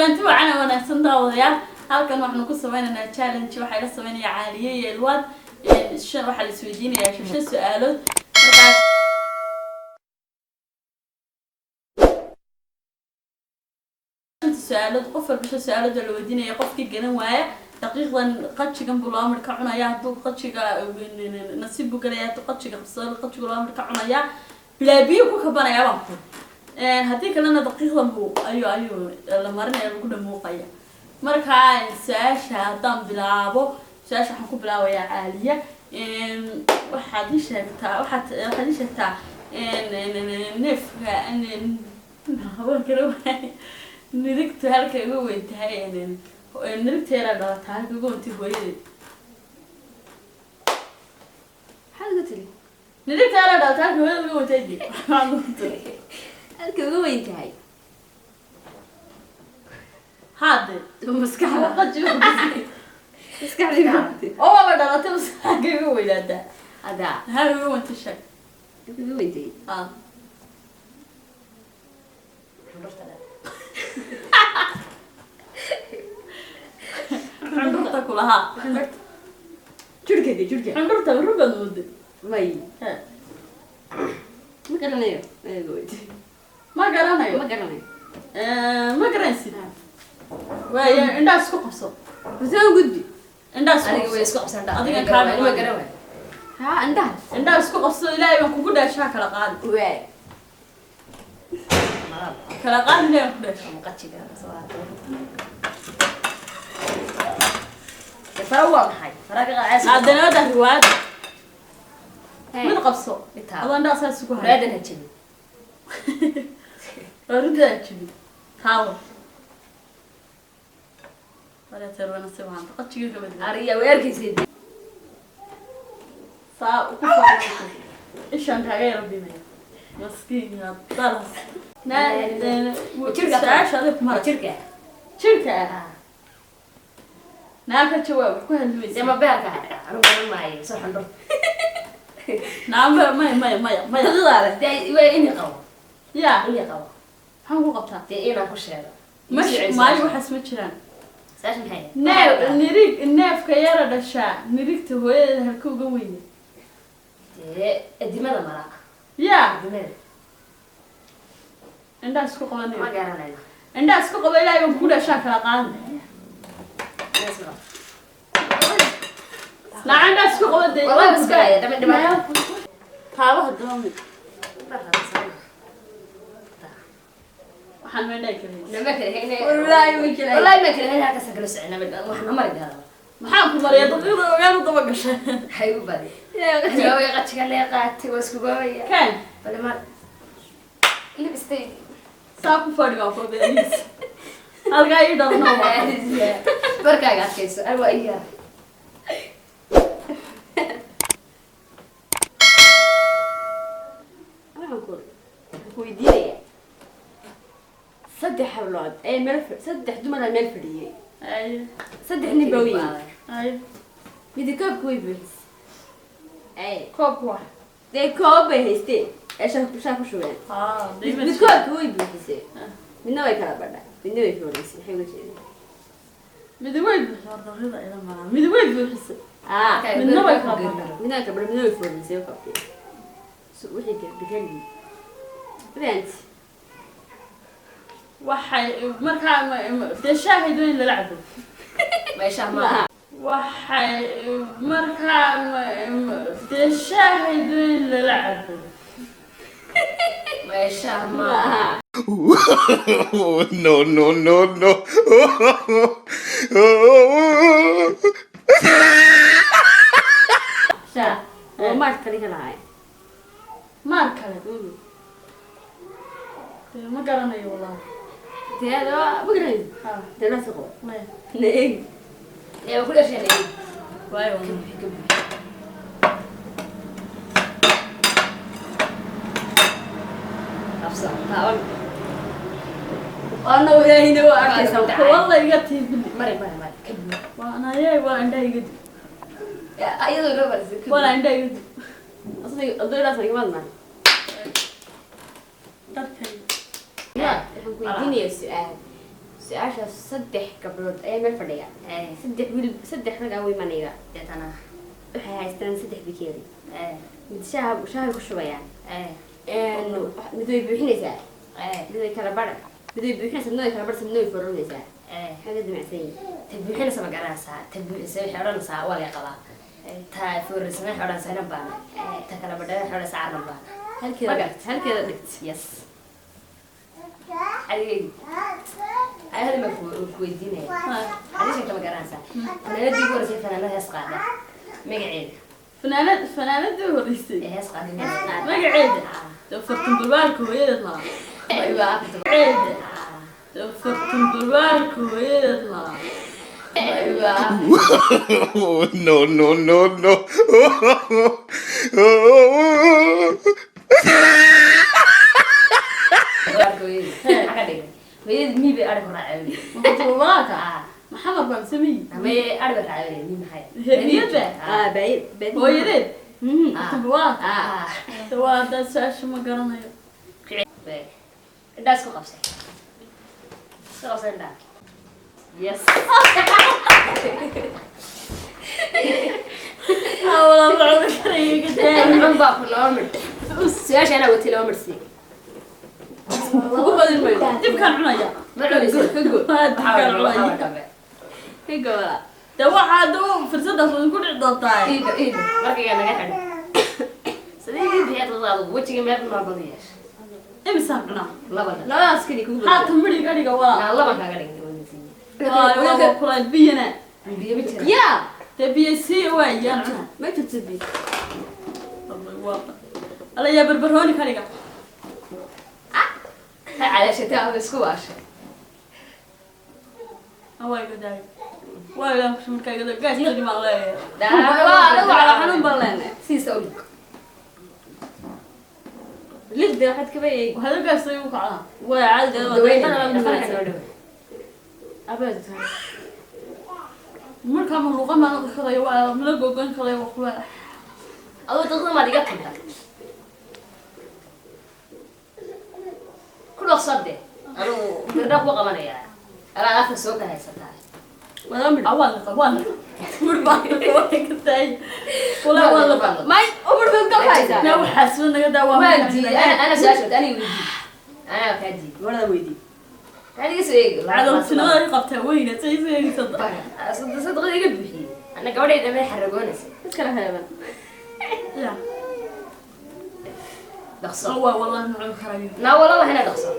kulanti waxaan wanaagsan daawadaya halkan waxaan ku sameeynaa challenge waxa la sameeynaya caaliye iyo ilwad waxa la isweydiinaya shasho su'aalood markaas su'aalood qof walba su'aalood la weydiinaya qofkii garan waaya daqiiqdan qajigan bulaamir ka cunaya haduu qajiga nasiib galaya haduu qajiga qabsado qajiga bulaamir ka cunaya bilaabiyo ku kabanaya baan ku hadii kalena daqiiqdan buu ayu la marinaya lagu dhamuuqaya marka saasha hadaan bilaabo saasha waxaan ku bilaabayaa caaliya waxaad sheegtaa neefka hawan kale nidigtu halka ugu weyn tahay nirigteera dhalataa halka ugu weyntii hooyadeed حلقة لي nirigteera dhalataa halka hooyadeed ugu weyntahay halka ugu weyn tahay هذا maskaxda qajiga maskaxda oo ma dhalatay maskaxda ugu weynada hada hal ugu weynta sheeg halka ugu weyn tahay عندك كلها jurka عندك ربع مود may ma garanayo ما قرانا ma garanayo ما قرانسي ويا الناس كقصو soo gudbi الناس aniga way isku qabsantaa adiga ka ma garanayo ha andaha الناس كقصو إلهي ما كوجد أشياء كلا قال way كلا قال ليه كوجد مقتشيدا فروّن حي فرق عايز عندنا هذا الرواد من من قبصو الله الناس هسكوا هاي بعدين هتجيب أريد أجيب حاول ولا تروى نصيب عن قد تجيب بدي أريا ويركي سيدي وكفر إيش أنت غير ربنا مسكين يا طلس شركة عاش هذاك مرة شركة ناكل شواب كل هالويس زي ما بيرك أنا معي صح ندور نعم ما تغير ده وين قوة يا وين قوة هم هو قبطان تيجينا كل شيء مش ما يوحس متشران ساش محيي ناف نريك الناف كيارا دشا نريك تهوي هالكو قوية الدماغ مراك يا الدماغ عندها سكو ما قوانين قارنا لنا عندها سكو قوانين يوم كل شاكرا قان نسمع لا عندها سكو قوانين والله بس قاعد دم هذا الدوامي waxaan meelay kale ما كره والله ما كره والله ما كره هنا كسر سعنا وإحنا مرة هذا maxaan ku mariya daqiiqda ogaal daba gashay حيو بدي يا ويا قتش قال لي قاتي واسكوبايا kan ولا ما اللي بستي saa ku fadhiga ko beelis halka ay dharno بركة قاعد كيس أيوة إياه أنا أقول ويديني صدق حولاد أي ملف صدق دمنا الملف دي ay صدق نبوي ay بدي كوب كوي بس أي koob wax ده كوب هيستي إيش شافوا شو يعني dayma بدي كوب كوي بس من نوع كلا بدأ من نوع فلوس حلو شيء midaweyd daqiiqda ila maraa midaweyd buuxisa من من نوع نوع كلا كلا بدأ من نوع كبر من نوع فلوس يوقف سو وحي كده بكلمي بنت waxay markaa de shaahido in la lacbo ما شاء الله waxay markaa de shaahido in la lacbo ما شاء الله no. شا وما تكلي هلاي maar kale de ma garanayo wallahi هذا بقرين ha ده ناس قو maya نيج يا كل شيء نيج waayo أفصل هاول أنا وهي هنا وأكيد والله iga tiibili مري كمل waan ayay waa indhaha iga dib أيضا لو بس waa indhaha iga dib أصلي أضيع راسي كمان ما dharkay لا ويديني السؤال su-aasha saddex gabdhood ayaa meel fadhiya saddex wiil saddex rag ah way manayga deetana waxay haystaan saddex bikeeri mid shaahay ku shubayaan mid way buuxinaysaa mid way kala badha mid way buuxinaysaa mid way kala badhaysaa mid way foronaysaa xagga damacsan yihin ta buuxinaysa ma garanaysaa ta buuxisa waxay odhanaysaa waa laga qabaa ta foorisana waxay odhanaysaa inan baana ta kala badhana waxay odhanaysaa arnan baana halkeeda dhigt yes adigay ayada ma kuweydiinaya adishanka ma garanaysaa fanaanadii ugu horeysay fanaanada hees qaada magaceeda fanaanadii horeysay hees qaada magaceeda fartun bulbaarka hooyadeed maa fartun bulbaarka hooyadeed maa No, no, no, no. hooyadii mii bay arig raacay bulbaarka maxamed baan samey may arig raacay mii maxay hediyada hooyadeed fartun bulbaarka ah waa haddaa su-aasha ma garanayo indhaas ku qabsay isku qabsay indhaa yes xun baa ku laba midh su-aasha anaa watay laba midh sii ugu badin mayo dibkaan cunaya ma cunaysa dibkaan cunaya higola de waxaa daba fursadaas way ku dhici doontaa iida markayga naga xidhay sidii bixiya dadaadu wejiga meel noolbadu yeesha imisaan cunaa labada labadaas kali kugu haata midhiga dhiga waa laba kaaga dhigay waa kulayd biyana biyo ma jira ya dee biyo sii waayaan cuna ma jirto bi alla yaa barbarooni ka dhiga ha calaashatay ama isku waashay awayga daay waagaan kusha markaaga gaashka dhimaan leeyahay waa xanuun baan leenahay siisa ulig ligda waxaad kaba eeg waxaad gaastay ugu kacdaa waa caadi abeed markaa maluuqa maan kadaya waa mala gogoyn kadaya waa kuwa adoo dadka maad iga tagta ku dhaqsade anugu dirdha ku qabanaya alaa afka soo ka haysataa awaan murbaa ka taay walaa waa la may umar bad ka haysa na waxaas naga daa waa waa diiday ana su'aashood ani weydii ana ka diiday wada weydii aniga soo eeg cadowtinimada ay qabtaa weyna say soo eegisada sadaqada iga buuxiyey ana gabadhayda may xaragoonaysa iskala heeban ya dhaqso waa wallahi ma cuni karayo naa walalah ina dhaqso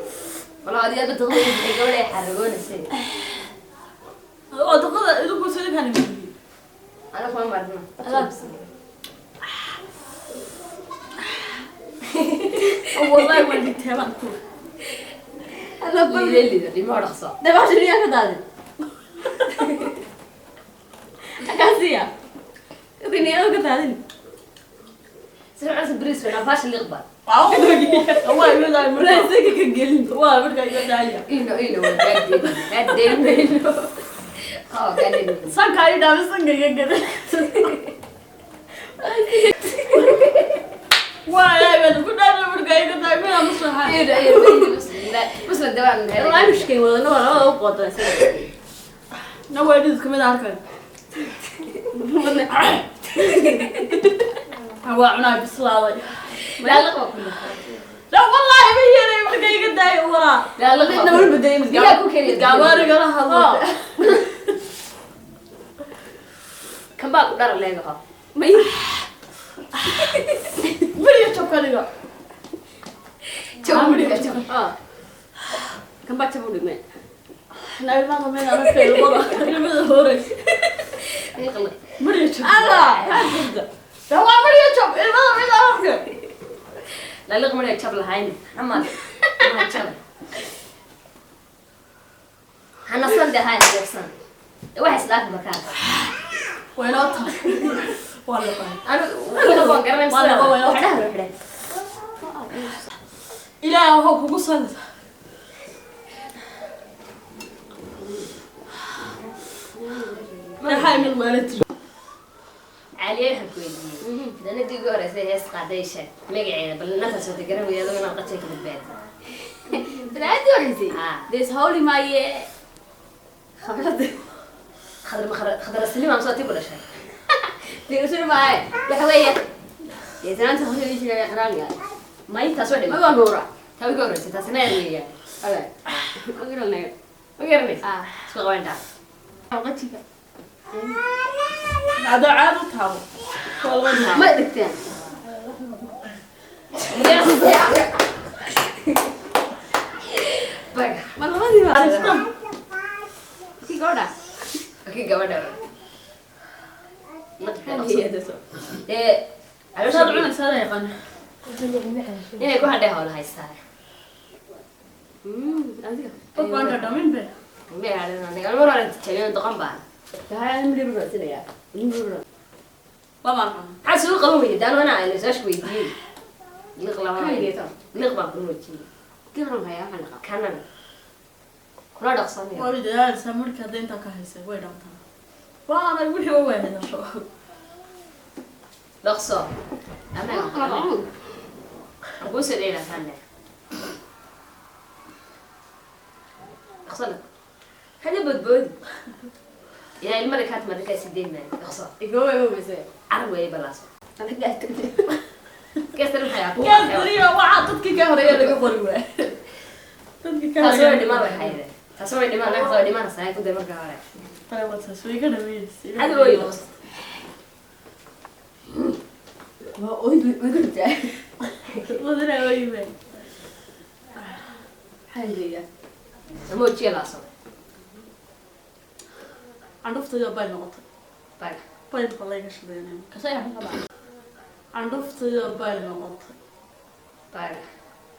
wala adiga dadqada iga buuxiyey gabadhay xaragoonaysa oo daqada idinku sida kan imid ana kuma marna wallahi waa diteeban ku ala bal leelida dhimo dhaqso dabasha niya ka daadin akasiya niya ka daadin sircas bris wala fash liqba waa imadaa raysiga ka gelin waa markaa iga daaya ino waa gaadeen meelo gaadeen sanka ay dhaama sanka iga gada waa eegad ku dhaama markaa iga daaya mina musaxa بس لا دوام والله مشكلة والله ولا أوقات نوادي كم ده أركان هو عنا بسلاوي لا لا لا والله ما هي أنا مركي قداي ورا لا لا إحنا وين بدأنا يا كوكيري قامار قالها هذا كم بقى دار اللي جها ما مريم شوف كذا كم بقى تبغى نقول لا ما ما أنا في الورا أنا هوري مريم شوف الله ده هو مريم شوف الماما من أفكار لا لا مريم شوف لهاين أما ما شوف أنا صندي هاي نفسنا واحد سلاك مكان وين أطلع والله أنا ولا بقرر والله ولا إلى هو كوكوسل ما هاي من مالتي عليه حكويني لأن دي جورة زي هس قاديشة مجعينة بل نفسه تجرب ويا ذو نقطة كده بعد بالعادي ولا زي this holy my خضر السليم عم صوتي ولا شيء تقول معي لحظة يا زمان تخلي لي شيء يقرأني يعني ما يتسوى ما بقورا تبي قولي تتسنى يعني أوكي أقول لنا ما قرني سوى وين ده وقتك هذا عاد وتهاو والله ما دكتين بقى ما نغادي ما في قورا اوكي قبل هي ده ايه علاش هذا عنا سنة يا قنا inay ku hadhay hawlaha haystaan adiga قد ما أنت دامين به ma hadhan aniga mar hore taageen doqon baan tahay miri bro sinaya miri bro ما معنا maxaa soo qaban weyday daan wana ay soo weydiiyay liq lama Kaligeeta. liq baan ku wajiyay كيف هيا حنا kanan kula dhaqsanay والد هذا سامر كده أنت كهيسة وين أنت وأنا وحي واحد شو dhaqso anaga aku sedih sana dhaqso hada bodbod ya ilma dekat ma dekat sideen man dhaqso يقول هو بس arag way balaas انا قاعد كسر الحياه كان دريا وعاد تدك كهريا لقى فروا تدك taasoo كهريا dhimaa way hayde taasoo dhimaa naxdo dhimaa saay ku day marka hore طيب تسوي كده مين hada way dhaqso وقلت ودنا ويبين حاجه samo jiya laaso عرفت يا باي نقطة bag باي والله إيش بينهم كسائر عرفت يا باي نقطة bag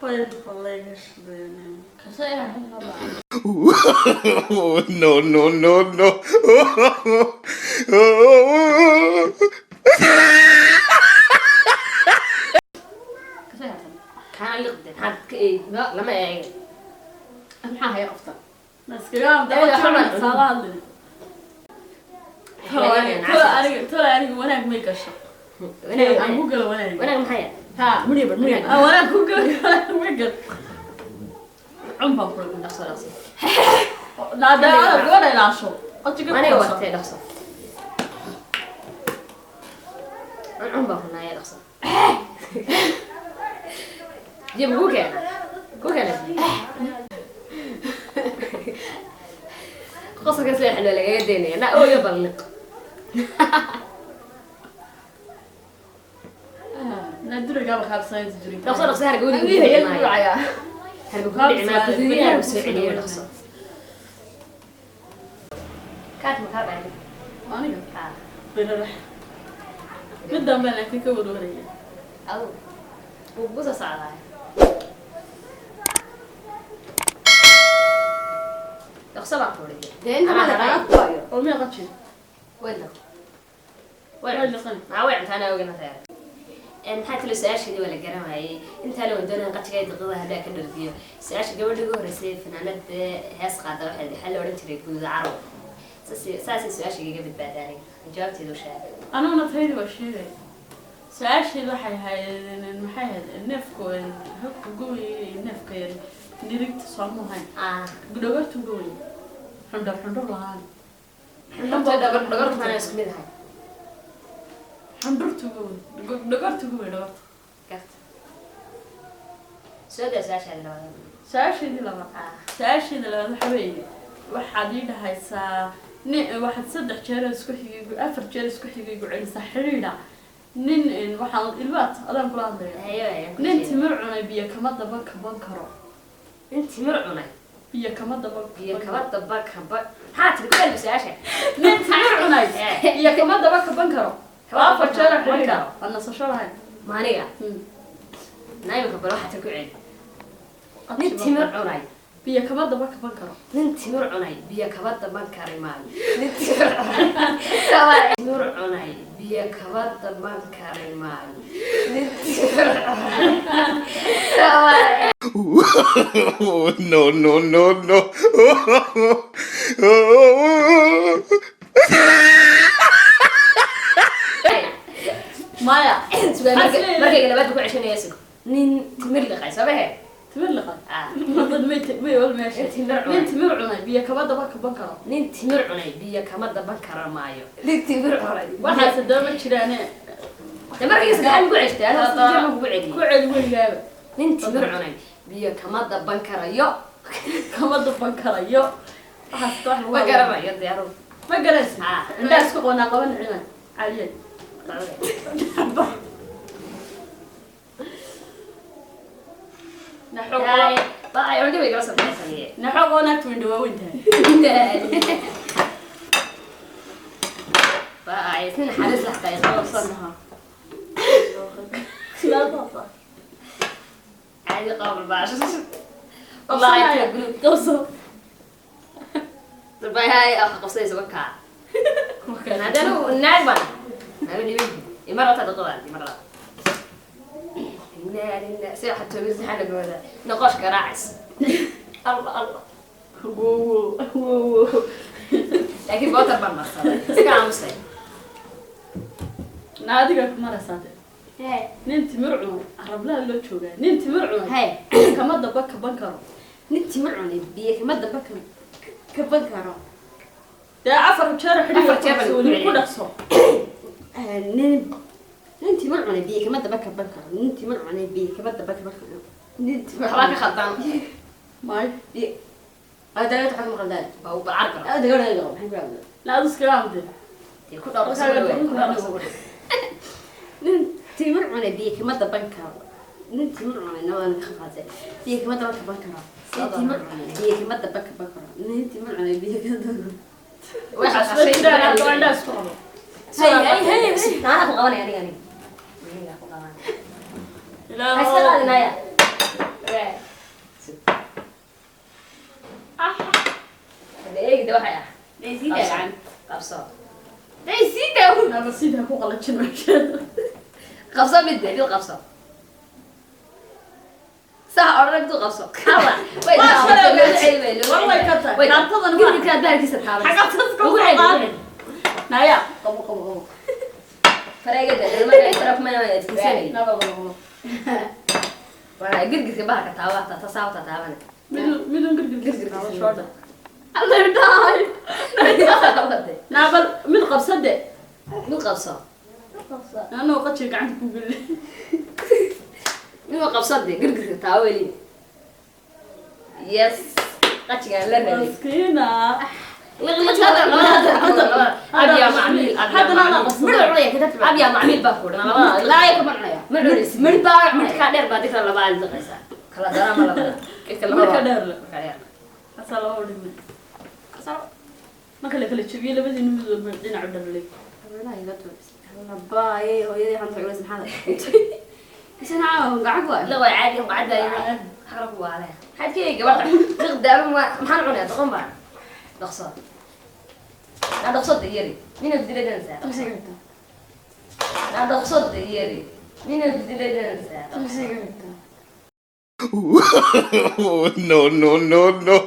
باي والله إيش بينهم كسائر No, no, no, no. كسائر kana liqden had ka ee lama eegin maxaa haya qofta بس كلام ده خلاص. صلاة ترى أنا وأنا ما يكشف أنا جوجل وأنا wanaag maxay ها مريبر مريبر وأنا جوجل ما يقدر عم بقول dhaqso dhaqso لا ده أنا ولا لا شو maniga wartay dhaqso cun baa hunaya dhaqso jib ku keena qosolka seexna lagaga daynaya na ooyo balliq نادر قال خالص ساينس جري dhaqso dhaqso harga wadi هي هي الرعاية harga ku dhici maa kudiyaa soo celiyo dhaqso kaat ma kaa dhacay أنا haa بنروح قدام بنا كيك ودورية adu wuu kugu soo socdaa dhaqso baan ku dhici انت ما لقيت طاير ومين قتشي وين dhaq وين وين اللي قن maa way cuntaana ogana tahay maxaa kale su-aasheedii waa la garanayay intaa la wadoonaha qajiga daqiiqada haddaa ka dhargiyo su-aasha gabadha ugu horeysay fanaanada hees qaada waxaa la odhan jiray guuda carab saasay su-aasha igaga badbaadaanay jawaabteedu sheegay أنا نتهيأ وشيء سأشهد waxay haydeen maxay ahayd neefku habka gooyay neefka nirigta soomahay gudogortu gooyay xundhur lahaan dhagartana isku mid ahay xundhurtu gooyay gudogortu gooyay dhogortu garta soo daa su-aashaadi labaad سأشهد لما سأشهد لما حبيبي waxaad ii dhahaysaa waxaad saddex jeer isku xigay afar jeer isku xigay gucelisaa xiriidha nin waxaan ilbaad adaan kula hadlaya nin timir cunay biyo kama daba kaban karo nin timir cunay biyo kama daba biyo kaba daba kaba maxaa tiri ku dhalbi su-aasha nin timir cunay biyo kama daba kaban karo afar jeer xiriidha aan nasasho lahayn maaniga naayimka bal waxaa tiri ku celi nin timir cunay biyo kama daba kaban karo nin timir cunay biyo kaba daban kari maayo nin timir cunay biyo kaba daban kari maayo nin timir No, no, no, no. maya markayga labaad ku ceshanaya sigo nin timir liqay soo bahe تملقة نظن مي ولا ماشي نين تمر عني بيا كمان دبك بنكر nin timir cunay biyo kama daban kara maayo nin timir cunay waxaa sadama jiraan tamarkiisa gacan ku ceshtay ana jirma ku celi ku celi weygaaba nin timir cunay biyo kama daban karayo kama daban karayo waxaas wax ma garanayo diyaaro ma garaysi inta isku qoonaa qaban ciidan caliyan naxo باي عندي بيقرا سبعة naxo qoonaa twin waawinta باي سن حارس لحتى يخلص صنها لا ضغط عادي قابل باش والله والله قصه باي هاي اخ قصيص وكا هذا هو النعبة ما بدي بدي مرة تدقوا دي مرة لا سير حتى بيزي حنا قولا نقاش كراعس الله الله لكن بوتر بالمصر سكان مسلم naadiga kuma rasaate nin timir cuno arablaha loo joogaa nin timir cuno kama daba kaban karo nin timir cunay biyo kama daba kaban karo dee afar jeer Afar jeer baa lagu xidhiga ku celiyay. dhaqso nin timir cunay biyo kama daba kaban karo nin timir cunay biyo kama daba kaban karo nin timir خلاك خلطان maayo هذا لا تحكم غلطان هو بالعرقة هذا ولا يقرب الحين بيعمل laadu iskaga amde يكون أرقص nin timir cunay biyo kama daban karo nin timir cunay nawaan ka qaatay biyo kama daba kaban karo nin timir cunay biyo kama daba kaban karo nin timir cunay biyo kama daba واحد asla jiraan gabadha isku qabo هاي أنا أخو قواني أنا ilaa هاي هذا نايا إيه ده واحد سيدا يا عم قبصة سيدا naba sidaa ku qalajin meesheeda قبصة بدي دي القبصة صح أورك دو قبصة كلا والله كتر kaartadan قبل كده بارك ستة xagaad dadka ku qaad naya qabo qabo qabo فريقة ده ما يعترف ما يتكسر naba qabo وأنا قرقر كبار كتاوة تصاوت تتابعنا midun girgir shoodha الله يرضى naabal mid qabsade مو قبصة anoo qajiga gacanta ku geli مو قبصة دي قرقر كتاوة لي يس قتش قال لنا لي maskiina أبيا معميل haddana ana qabsada أبيا معميل باكور لا يكمل عليا من باع من كادر بعد كده لبعض القصة خلاص أنا ما لبعض marka dheer le asaa laba dhigmay marka la kala jabiye labadii nimid walba dhinacu dharley باي هو يدي خمسة عقلة سبحان بس أنا عاوم قاعد واقف لا عادي وقعد حركوا عليها حد كي قبل تقدر ما حنعونها تقوم بعد دخصة أنا دخصة يري مين بدي لدنسا أنا دخصة يري مين بدي لدنسا no, no, no, no.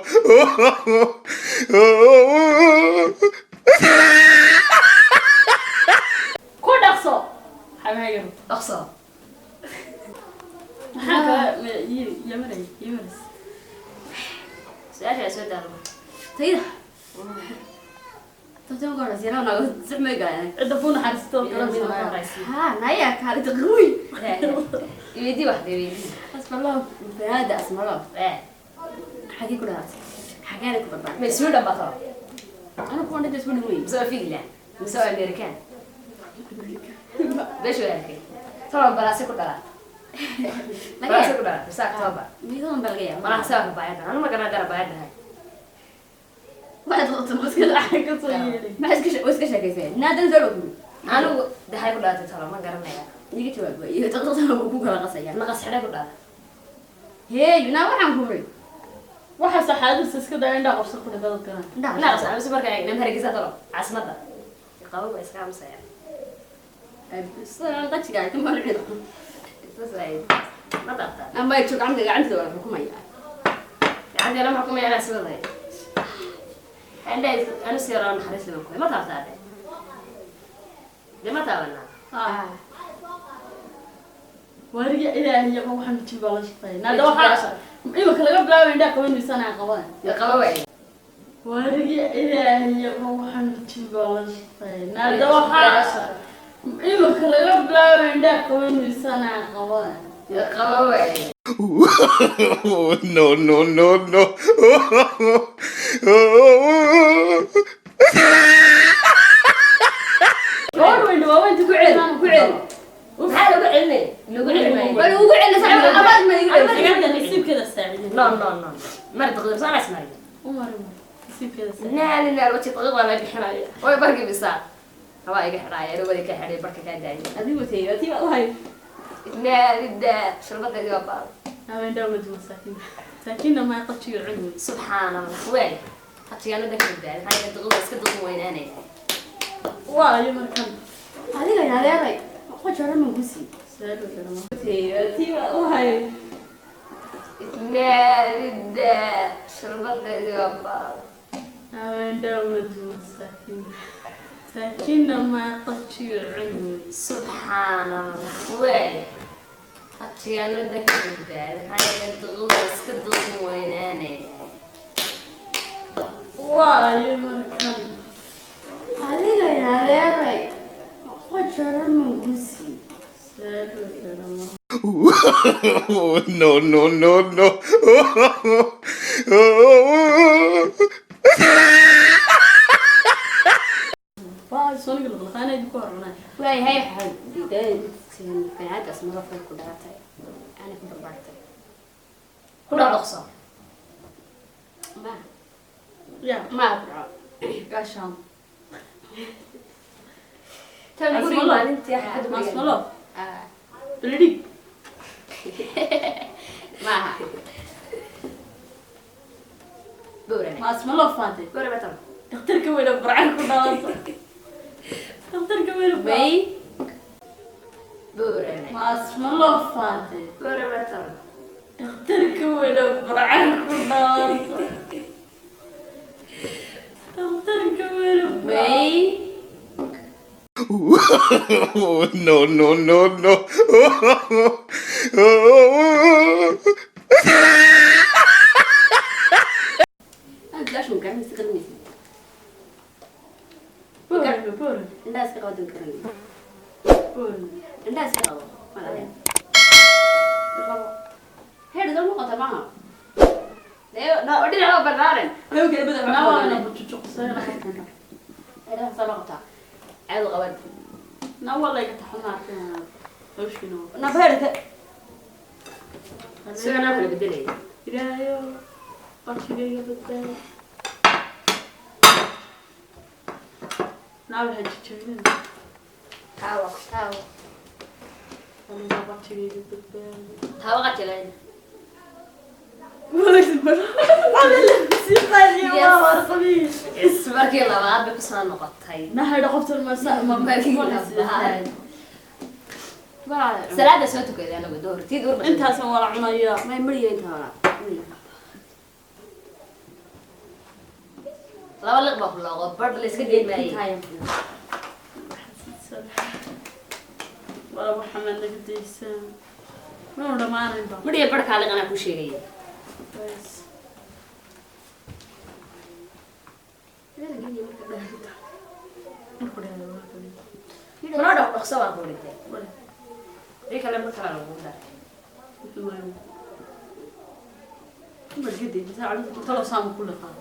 ku dhaqso xamaayo دخصة maxaa ka yamaray yamaris سؤال يا سؤال تيدا تبتم قرنا سيرا ونقول زحمة قاعد cidda ku naxariisto garanaysa ها نايا كانت قوي يدي واحدة يدي اسم الله بهذا اسم الله إيه حكي كلها حكي لك بابا مسؤول ده بطل انا كنت بدي اسمه وين مسوي فيه لا مسوي أمريكان بيش ولا كي طبعا براسي كلها براسي لكن كلها بس أكتوبر ميدون بلغيا ما راح أسوي بايدها أنا ما قررت أدرب بايدها واحد غلط المسكلة ka soo yeelay ما اسكش واسكش كيفين نادن زلو أنا ده هاي كلها ترى ما قررنا يجي توقع يتقطع وكوك ولا قصيا أنا قص حدا كلها هي ينام وحن كوري waxa saxaadis iska daa indha qabso ku dhigada kana لا قص أنا بس مركز نم هرجيزة ترى عاصمتها يقاوم بس كام ساعة بس انا قلت قاعد ما نعرف بس هاي ما تعرف اما يتشوك عندي ولا حكومة عندي أنا محكومة أنا أسوي ذي عندي أنا سيران حريص لهم ما تعرف هذا ده ما تعرفنا wariga ilaahay waxaan jibaa la shaqeynaa nada waxa إيوه كلا قبل لا يندق وين سنة قوان القواعد ورجع إلهي روحا تبالش نادى وحاس إيوه كلا قبل لا يندق وين سنة قوان القواعد No, no, no, no. وين تقعد هذا لو علمي لو علمي بل هو قاعد نسمع أبد ما يقول أنا نسيب كذا الساعدين لا لا لا ما تقدر صار اسمعي عمر نسيب كذا الساعدين نال نال وجه تقدر ما بحرايا وي بركي بسا هوا يك حرايا لو ولك حري بركه كان داعي أبي وتي وهاي نال دا شربت دي بابا هذا دولة مساكين ساكين ما يقتش يعلم سبحان الله وين حتى انا ذاك الداعي هاي تقدر بس كده وين انا والله مركب هذه غير هذا غير أخوة شرر من قصي سالو كلام وتي وهاي نال دا شربت دي بابا هذا دولة مساكين ساكين ما يقتش يعلم سبحان الله وين حتى انا ذاك الداعي هاي تقدر بس كده وين انا والله مركب هذه غير هذا غير أخوة شرر من قصي سالو كلام No, no, no, no. والله سوني قلت لك أنا يدكوا عنا واي هاي حد بداية في عادة اسمها رفع كلاتي أنا كنت بعتي كلها رخصه ما يا ما أبرع قاشام تقولي ما انت يا حد ما اسمه له آه بلدي ما بورني ما اسمه له فاتي بورني بتم دكتور كويل برعان كنا دكتور كويل بي بورني ما اسمه له فاتي بورني بتم دكتور كويل برعان كنا دكتور كويل بي No, no, no, no. أنت لاش مكان مستقل بورن الناس كقودن كرني بورن الناس كقودن ما لا هذا ده مقطع معها لا ودي على برارن هو كده بدأ أنا أنا بتشوف سيرة هذا سبقتها عيد غواد نا والله يتحمل كنا وش كنا نفرت سوى انا كل بدلي يا قرش جاي بدأ نعمل هالشيء هاو هاو أنا ما قرش جاي بدأ هاو قتلين اسمك يلا ما أبي كسان نقطعي نهار دقفت المساء ما سلادة سويتو كذا أنا بدور تدور انت سوى العناية ما يمري انت ولا لا ولا بقول لا برد ليس كدين معي ولا محمد قديسان ما ولا ما نبى مريا برك على أنا كل شيء بس ما أروح أخسر أقول لك إيه كلام مثلا أقول لك ما الجدي بس على طلع سام كل خال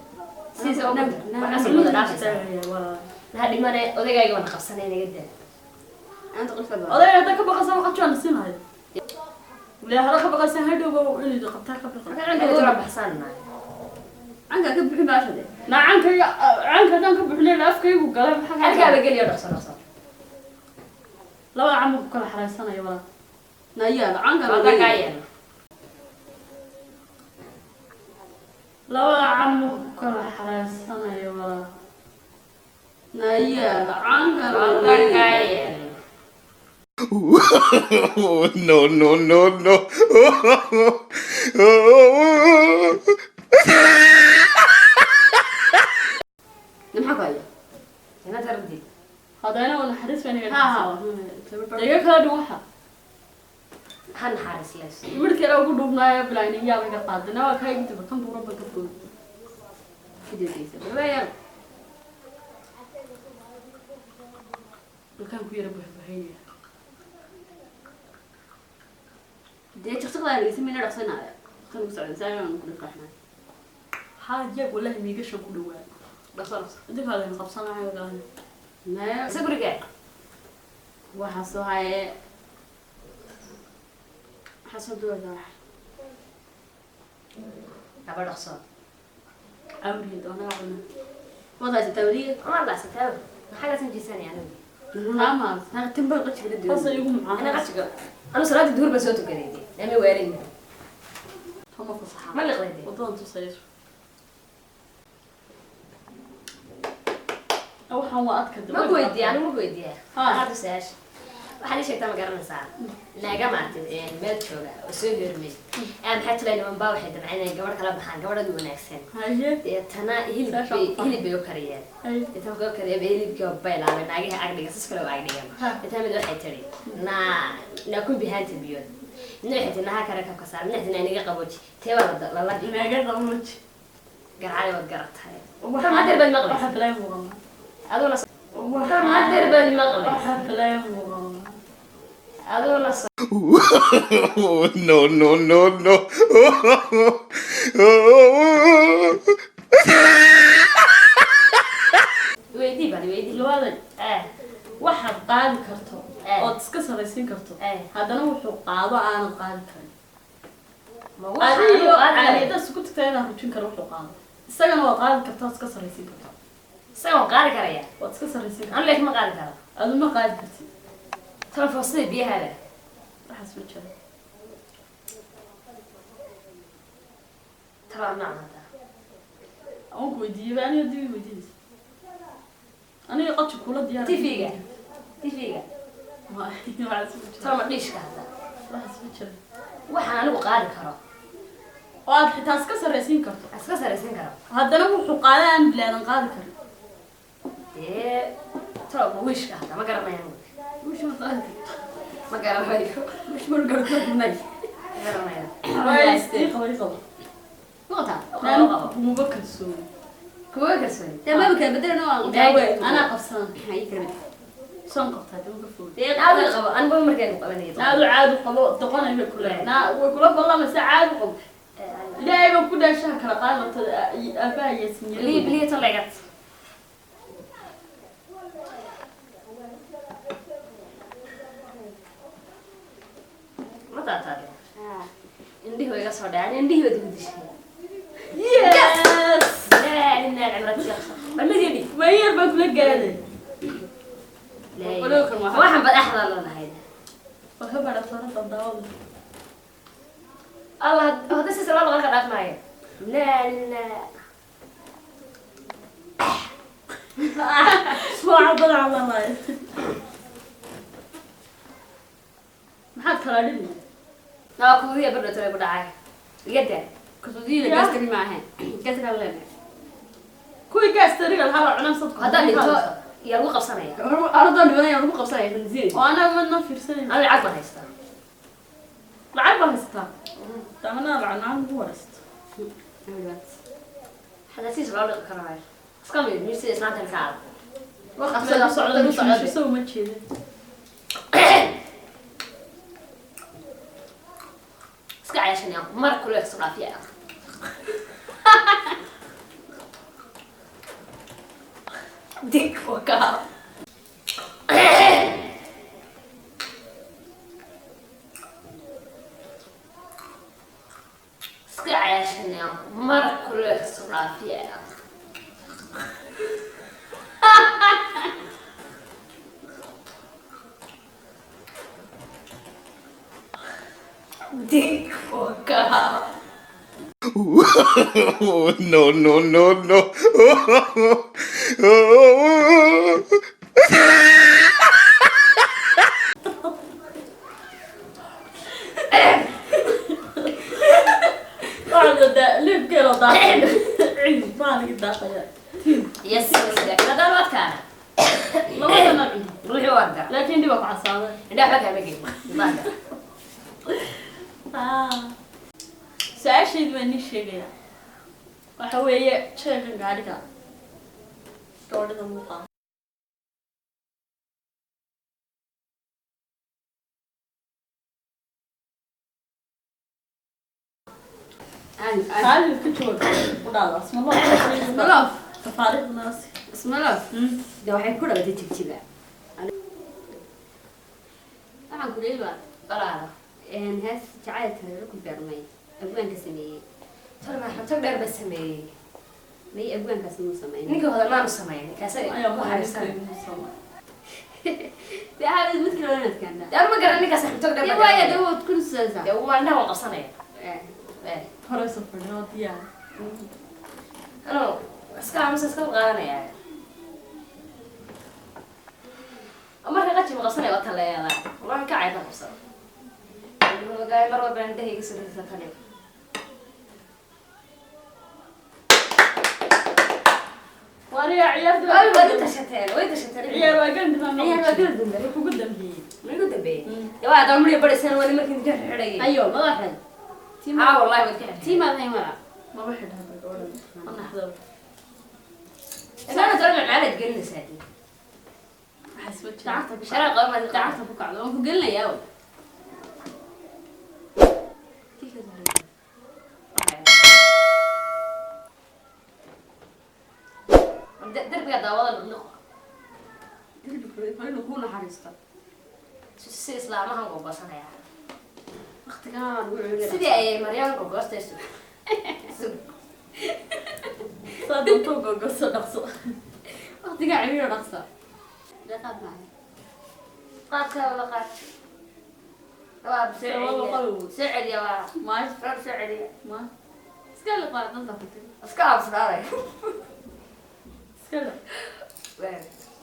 سيسو أنا أسمع هذا هذه ما أنا أودي جاي وأنا خفصانة أنا جدا انت قلت له أضيع هذا كبر خسام قد شو نسين هاي لا هذا كبر خسام هيدا وإني دقتها كبر أنا عندي دور بحسان عنك كيف بحب عشان لا عنك دان كبر حلي لا أفكي وقلب أنا حاجة كذا بقول يا رخصة رخصة لا عمك كل حرام سنة يا ولا نايا عنك هذا جاي لا عمك كل حرام سنة يا ولا نايا عنك هذا جاي No, no, no, no. نمحك هيا أنا تردي هذا أنا ولا حدث فيني ها دقيقة كلا دوحة han haris lees markii aan ugu dhubnaayo bilayn yaa laga qaadana waa ka inta kan buuro badan ka food fideeysa balaya kan ku yara buuxbuuxaya dee jaqsaqada ay ismina dhaqsanaya kan u socdo saaran ku dhaqaxnaa حاجة ولا هم يقشوا كل واحد بس خلاص ديك هذا نقبصنا على ولا ما سكري قاعد وحصو هاي حصو دور راح عبر أخصار أوريد أنا أعلم وضع التوريد ما الله ستاوي حاجة تنجي ثانية يعني ما أنا تنبغي قتش كده دور أصلا يقوم معاه أنا قتش أنا صلاة الدور بسوته كريدي أنا وارين هم فصحى ما اللي غليدي وضعن تصير أو حوات كده ما قويدي أنا ما قويدي ها هذا ساش waxaan sheegtaa ma garanaysaa naaga maartay meel jooga oo soo hirmay aan xataa leeyahay man baa waxay dabcayeen gabadh kala baxaan gabadhadu wanaagsan haye tana hilib bay u kariyeen inta ka kariyay hilibka baylaabay naagaha agdhiga sas kale oo agdhigan inta mid waxay tiri na ku bihanta biyo waxay tiri naha kare ka saar nixdina aniga qabooji teeba la naaga qabooji garcay wad garatay waxa ma dirban maqlay waxa kale muuqan adoo la waxa ma dirban maqlay waxa kale muuqan adoo la No, no, no, no. weydii lawada waxaad qaadi karto ood iska saraysiin karto haddana wuxuu qaado aanad qaadi karin adigo caadada isku tagtay inaad rujin karo wuxuu qaado isagana waad qaadi kartaa iska saraysiin kartaa isaga qaadi karaya waad iska saraysiin aan leeyahay ma qaadi karo adu ma qaadi kartid telefoonada biyaha leh waxaas ma jiro tala macnada aan ku weydiiyay aniga dib weydiinaysa aniga qadka kula diyaar TV-ga waxaas ma jiro tala dhishka hada waxaas ma jiro waxaan anigu qaadi karo oo aad xitaa iska saraysiin karto iska saraysiin karo haddana wuxuu qaaday aan bilaadan qaadi karin tala wishka hada ma garanayaan wish ma qaadi ma garanayo wish ma garanayo ma garanayo waa istii qabay qabo wata kuma kalsoon kuwa kalsoon تمام كده بدنا أنا قفصان هاي كده صن قفتها دم كفول aad qabo aan baa markaan qabanay نادو عاد قبو دقنا هي كلها نا وكلها والله ما ساعات قب لا يبقى كل شيء كلا قالت أبا يسمي لي طلعت ما تعرف عندي هو يقصر ده عندي هو تقديش يس لا إن العمرة شخص ولا جدي ما هي بقول قاعدة لا واحد بأحضر لنا هيدا وخبر صارت الضوء الله هذا سيس الله غلق الأف معي لا شو عبر على الله ما حد كلامي لا كوزية برضو ترى بدعاء جدا كسودي اللي جالس تبي معها جالس كلامنا كوي جالس تريق الحلقة عنا صدق هذا اللي تو يروق قصنايا أرضا بنا يا رب قبصة يا بنزين وأنا من في سنة أنا اللي عقبها هيستا لعبها هستا تعملنا العنان هو رست هذا سيس الله غلق كراير سكمل ميرسي اسمع تلكال وقت لا صعود شو سووا ما تشيله اسكع عشان يوم مرة كله يخسر فيها ديك وكا اسكع عشان يوم مرة كله يخسر فيها ديك وكا No, no, no, no. قاعدة ده ليه كيلو داخل عيد ما لقيت داخل يس هذا الوقت كان ما أنا عندي روحي وقع لكن دي وقع صعبة لا حكى بقي su-aashaydu waa nin sheegaya waxa weeye jeegan gaadhiga gabadhida muuqaa هذه الكتب ولا اسم الله تفاريق الناس اسم الله ده waxay ku dhawatay tigtiga waxaan ku leeyahay balaada hees jacaylka ku beermay abwaanka sameeyay talma xatag dheer ba sameeyay may abwaanka sameeyay ninka hada ma sameeyay kaasay ayaa waxa ده هذا مثل ولا كان ده ما قال ninka xatag dheer ده وايد هو كل سنه ده waa dhaw qabsanay هرا سفر نوديا أنا أسكع مس أسكع غانا يعني أمر كذا شيء مقصنا يا وطن يا لا والله كعيب مقصر هو جاي مرة بنده يكسر الثانية وانا يا عيال أي وين تشتين وين تشتين عيال واقل دم عيال واقل دم يكون قدام هي ما يقول تبي يا واحد عمري بدي سنة وأنا ما كنت جاهز عليه ايوه ما واحد والله ما كنت تي ما ذي مرة ما واحد هذا قول انا احذر أنا ترى على تقلني سادي حسبت تعرف شرا قام تعرف ابوك على ابوك قلنا يا ولد كيف دربي هذا والله اللقاء دربي نكون حريصة سي إسلامها قبصنا يا وقت كان نقول سيدي أي مريم قبصت يسوع صادم توقع قصة نقصة وقت كان عمير رقصة لا قاد معي قاتها ولا قات واب سعد يا واب ما فرد سعد ما سكال قاد نظف اسكاب صداري سكلا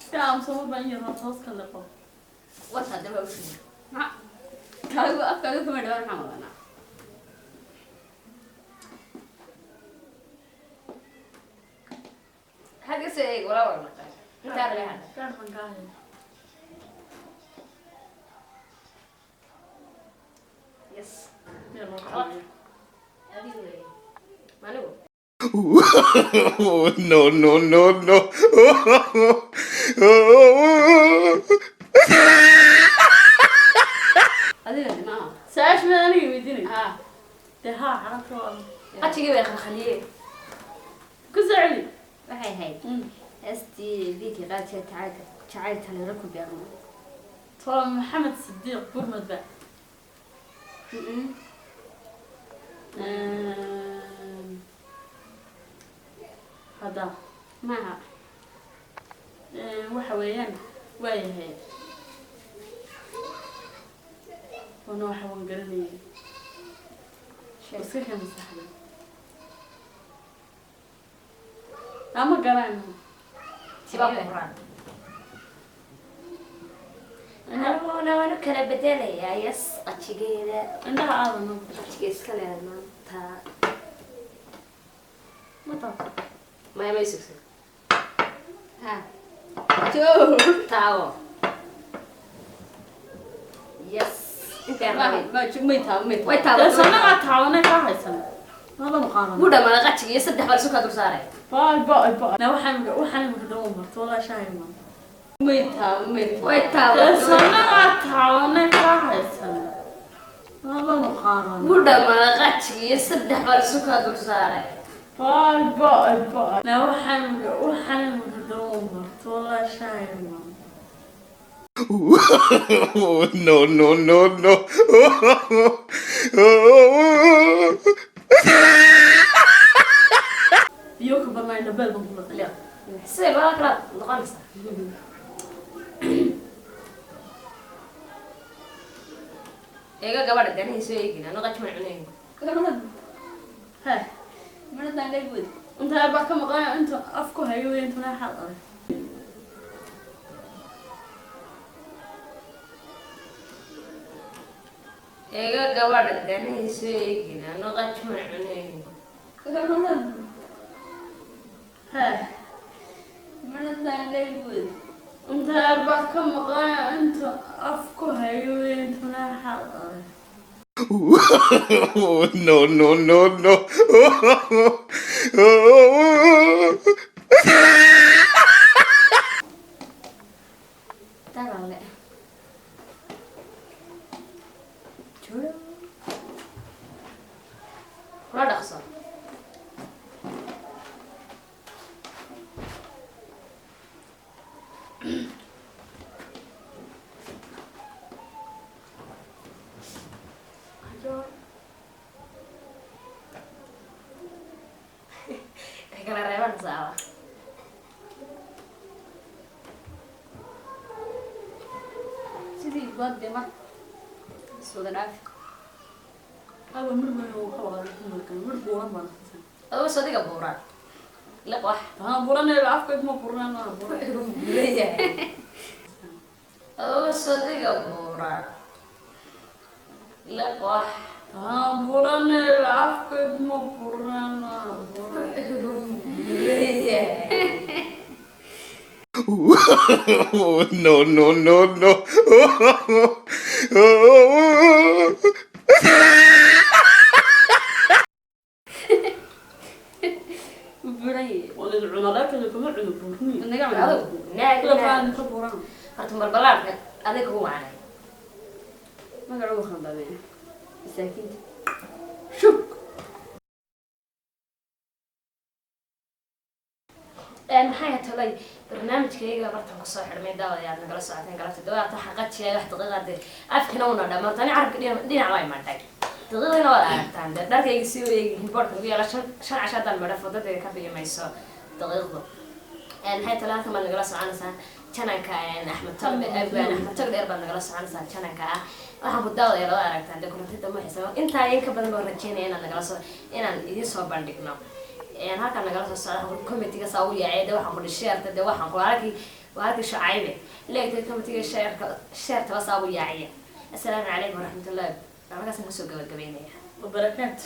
سكلا مصور بني الرصاص كله قو وصل دم وشي ما كانوا أفكارهم كمان دور حملنا هذا سيء ولا انت عارف هذا كان من قاهر يس يلا هذه ما نقول No, no, no, no. هذه اللي معها ساش ما أنا يمديني ها ده عرفت والله قتشي بيخ خليه كزعلي waxay ahayd STV kii qaadka jacaylka la rako beermo طبعا محمد الصديق برمد بقى هذا معها waxa weeyaan waayahay wana waxa waan garanayay iska ka masaxday ama garanayo سباق القرآن أنا وأنا كنا بدينا يا يس قتشي كذا indhaha aadan قتشي كذا كلا ما تا ma taabto ما يمسك ها جو تاو يس انت يا ربي ما شو ميتها وين تاو sannaga taabanay ka haysan nada muqaaran بودا ما قتشي يصدق بس كذا صاري باي na waxaan imika dawo marto walaa shahay ma ميتها وين تاو sannaga taabanay ka haysan nada muqaaran بودا ما قتشي يصدق بس كذا صاري باي na waxaan imika dawo marto walaa shahay ma No, no, no, no. biyo ka banaan dabal baan kula لا سير ولا كلا نقنص إيجا قبل الدنيا يسوي كنا نقش من عينين ha مرة ثانية يقول inta baa ka maqan inta afku hayo intuna xal ah إيجا قبل الدنيا يسوي كنا نقش من عينين ha مرة ثانية يقول inta baa ka maqan inta afku hayo intuna xal ah No, no, no, no. Dale. Chulo. Kula dhaqso. Kala reeban saaba. sidii baad ma soo dhaaf Aba marmay oo xawaa ku markan mar buuran baan xasan. Adoo sadiga buuran. La wax. Buuran ee afka ma buuran ma buuran. Adoo sadiga buuran. La wax. Buuran ee afka ma buuran ma buuran. No, no, no, no. buuray Wala cuna laakiin kuma cuna buurni. naga Adoo cunado La naag. faan ka buuran. Horta balbalaarka adiga ku waanay. magacu khandame masaakiinta Shuk. maxay talay barnaamijkayga bartan ku soo xirmay daawadayaad nagala socoteen galabta dawaabta xaqajiya wax daqiiqade afkina una dhamaan tani carabka dhinac waa imaatay daqiiqdina waa aragtaan dee dharkayga sii wareegi boorka lagu yaala shan casho haddaan madha fudadayda ka biimayso daqiiqdu maxay talay halkan baad nagala soconaysaan jananka axmed togde abaan axmed togde baad nagala soconaysaan jananka ah waxaan ku daawadaya laba aragtaan dee kulantida ma xisaabo intaa in ka badan baan rajeynaya inaan nagala soo inaan idiin soo bandhigno halkaan nagala soo socda committeega saa u yaacay dee waxaan ku dhisheerta dee waxaan ku halkii shacaybe leegtay committeega sheertaba saa u yaacaya assalaamu calaykum waraxmatullahi halkaasaan kasoo gabagabeynaya Barakaat.